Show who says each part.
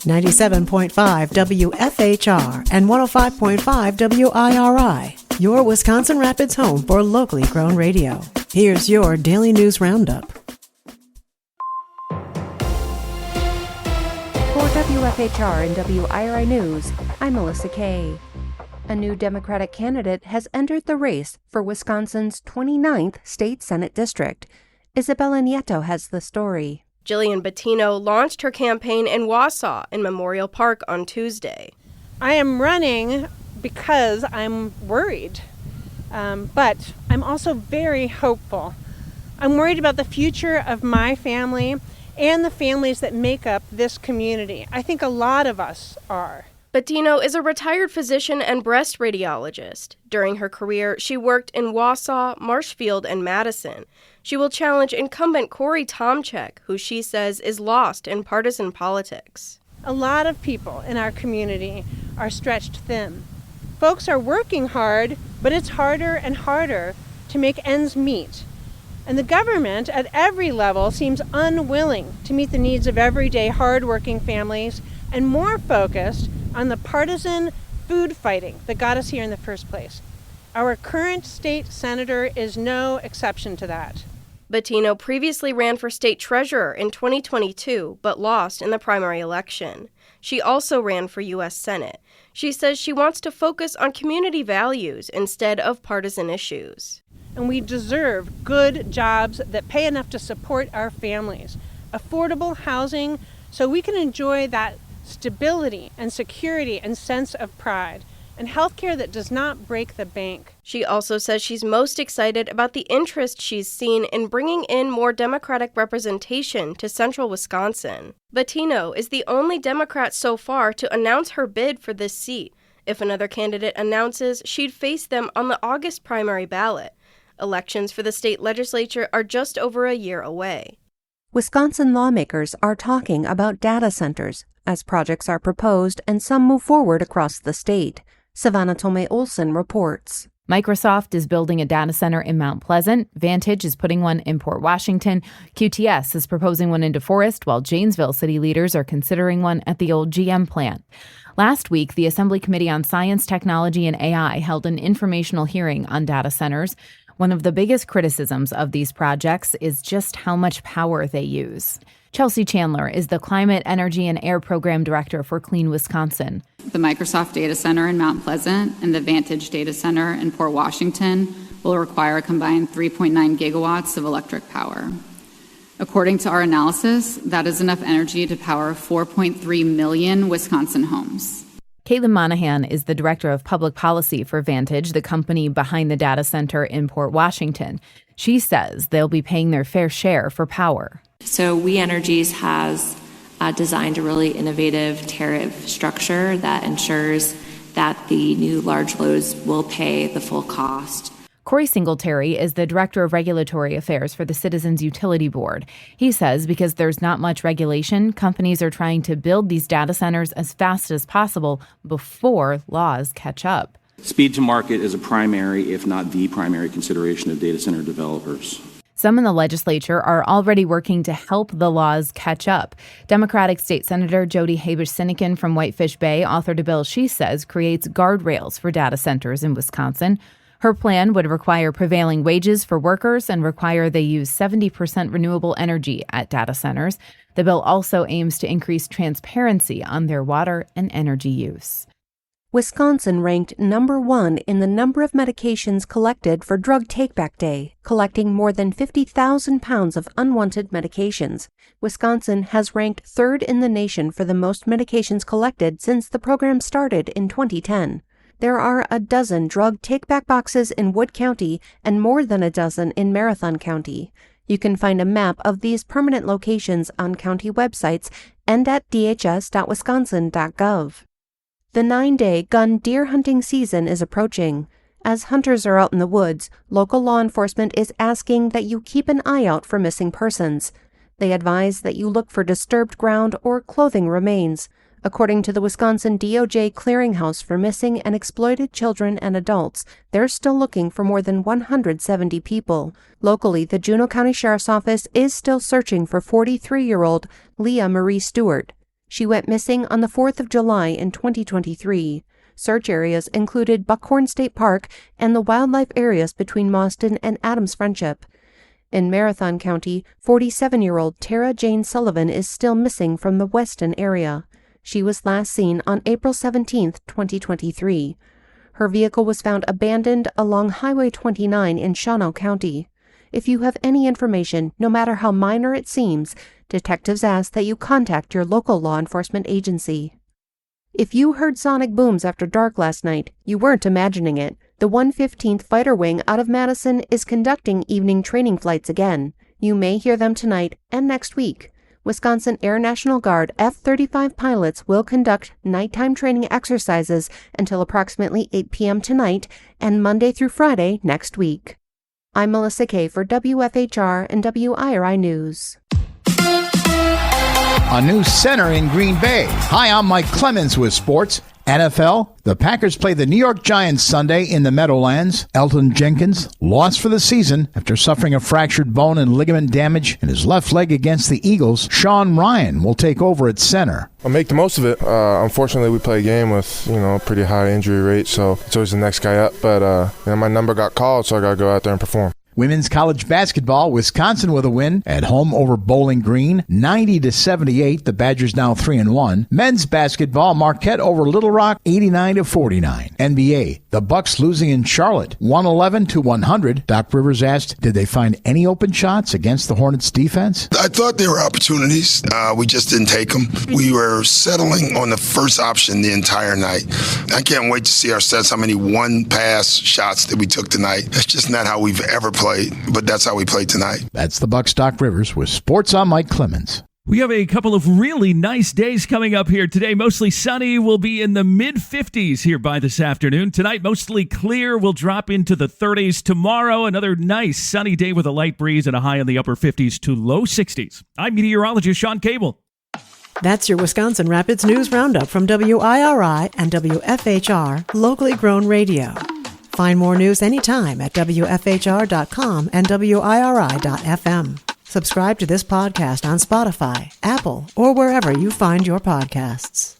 Speaker 1: 97.5 WFHR and 105.5 WIRI, your Wisconsin Rapids home for locally grown radio. Here's your Daily News Roundup.
Speaker 2: For WFHR and WIRI News, I'm Melissa Kay. A new Democratic candidate has entered the race for Wisconsin's 29th State Senate District. Isabella Nieto has the story.
Speaker 3: Jillian Bettino launched her campaign in Wausau in Memorial Park on Tuesday.
Speaker 4: I am running because I'm worried, but I'm also very hopeful. I'm worried about the future of my family and the families that make up this community. I think a lot of us are.
Speaker 3: Bettino is a retired physician and breast radiologist. During her career, she worked in Wausau, Marshfield, and Madison. She will challenge incumbent Corey Tomczyk, who she says is lost in partisan politics.
Speaker 4: A lot of people in our community are stretched thin. Folks are working hard, but it's harder and harder to make ends meet. And the government at every level seems unwilling to meet the needs of everyday hardworking families and more focused on the partisan food fighting that got us here in the first place. Our current state senator is no exception to that.
Speaker 3: Bettino previously ran for state treasurer in 2022, but lost in the primary election. She also ran for U.S. Senate. She says she wants to focus on community values instead of partisan issues.
Speaker 4: And we deserve good jobs that pay enough to support our families, affordable housing so we can enjoy that stability and security and sense of pride, and healthcare that does not break the bank.
Speaker 3: She also says she's most excited about the interest she's seen in bringing in more Democratic representation to central Wisconsin. Bettino is the only Democrat so far to announce her bid for this seat. If another candidate announces, she'd face them on the August primary ballot. Elections for the state legislature are just over a year away.
Speaker 2: Wisconsin lawmakers are talking about data centers as projects are proposed and some move forward across the state. Savannah Tomei-Olson reports.
Speaker 5: Microsoft is building a data center in Mount Pleasant. Vantage is putting one in Port Washington. QTS is proposing one in DeForest, while Janesville city leaders are considering one at the old GM plant. Last week, the Assembly Committee on Science, Technology, and AI held an informational hearing on data centers. One of the biggest criticisms of these projects is just how much power they use. Chelsea Chandler is the Climate, Energy, and Air Program Director for Clean Wisconsin.
Speaker 6: The Microsoft Data Center in Mount Pleasant and the Vantage Data Center in Port Washington will require a combined 3.9 gigawatts of electric power. According to our analysis, that is enough energy to power 4.3 million Wisconsin homes.
Speaker 5: Caitlin Monahan is the Director of Public Policy for Vantage, the company behind the data center in Port Washington. She says they'll be paying their fair share for power.
Speaker 7: So We Energies has designed a really innovative tariff structure that ensures that the new large loads will pay the full cost.
Speaker 5: Corey Singletary is the Director of Regulatory Affairs for the Citizens Utility Board. He says because there's not much regulation, companies are trying to build these data centers as fast as possible before laws catch up.
Speaker 8: Speed to market is a primary, if not the primary, consideration of data center developers.
Speaker 5: Some in the legislature are already working to help the laws catch up. Democratic State Senator Jody Habush-Sinekin from Whitefish Bay authored a bill she says creates guardrails for data centers in Wisconsin. Her plan would require prevailing wages for workers and require they use 70% renewable energy at data centers. The bill also aims to increase transparency on their water and energy use.
Speaker 2: Wisconsin ranked number 1 in the number of medications collected for Drug Take-Back Day, collecting more than 50,000 pounds of unwanted medications. Wisconsin has ranked 3rd in the nation for the most medications collected since the program started in 2010. There are a dozen drug take-back boxes in Wood County and more than a dozen in Marathon County. You can find a map of these permanent locations on county websites and at dhs.wisconsin.gov. The 9-day gun deer hunting season is approaching. As hunters are out in the woods, local law enforcement is asking that you keep an eye out for missing persons. They advise that you look for disturbed ground or clothing remains. According to the Wisconsin DOJ Clearinghouse for Missing and Exploited Children and Adults, they're still looking for more than 170 people. Locally, the Juneau County Sheriff's Office is still searching for 43-year-old Leah Marie Stewart. She went missing on the 4th of July in 2023. Search areas included Buckhorn State Park and the wildlife areas between Mauston and Adams Friendship. In Marathon County, 47-year-old Tara Jane Sullivan is still missing from the Weston area. She was last seen on April 17, 2023. Her vehicle was found abandoned along Highway 29 in Shawano County. If you have any information, no matter how minor it seems, detectives ask that you contact your local law enforcement agency. If you heard sonic booms after dark last night, you weren't imagining it. The 115th Fighter Wing out of Madison is conducting evening training flights again. You may hear them tonight and next week. Wisconsin Air National Guard F-35 pilots will conduct nighttime training exercises until approximately 8 p.m. tonight and Monday through Friday next week. I'm Melissa Kay for WFHR and WIRI News.
Speaker 9: A new center in Green Bay. Hi, I'm Mike Clemens with sports. NFL, the Packers play the New York Giants Sunday in the Meadowlands. Elton Jenkins lost for the season after suffering a fractured bone and ligament damage in his left leg against the Eagles. Sean Ryan will take over at center.
Speaker 10: I'll make the most of it. Unfortunately, we play a game with, a pretty high injury rate, so it's always the next guy up. But my number got called, so I got to go out there and perform.
Speaker 9: Women's college basketball, Wisconsin with a win at home over Bowling Green, 90-78. The Badgers now 3-1. Men's basketball, Marquette over Little Rock, 89-49. NBA, the Bucks losing in Charlotte, 111-100. Doc Rivers asked, did they find any open shots against the Hornets defense?
Speaker 11: I thought there were opportunities. We just didn't take them. We were settling on the first option the entire night. I can't wait to see our stats, how many one-pass shots that we took tonight. That's just not how we've ever played. But that's how we played tonight.
Speaker 9: That's the Bucks' Doc Rivers with sports. I'm Mike Clemens.
Speaker 12: We have a couple of really nice days coming up here today. Mostly sunny. We'll be in the mid-50s here by this afternoon. Tonight, mostly clear. We'll drop into the 30s. Tomorrow, another nice sunny day with a light breeze and a high in the upper 50s to low 60s. I'm meteorologist Sean Cable.
Speaker 1: That's your Wisconsin Rapids News Roundup from WIRI and WFHR, locally grown radio. Find more news anytime at WFHR.com and WIRI.FM. Subscribe to this podcast on Spotify, Apple, or wherever you find your podcasts.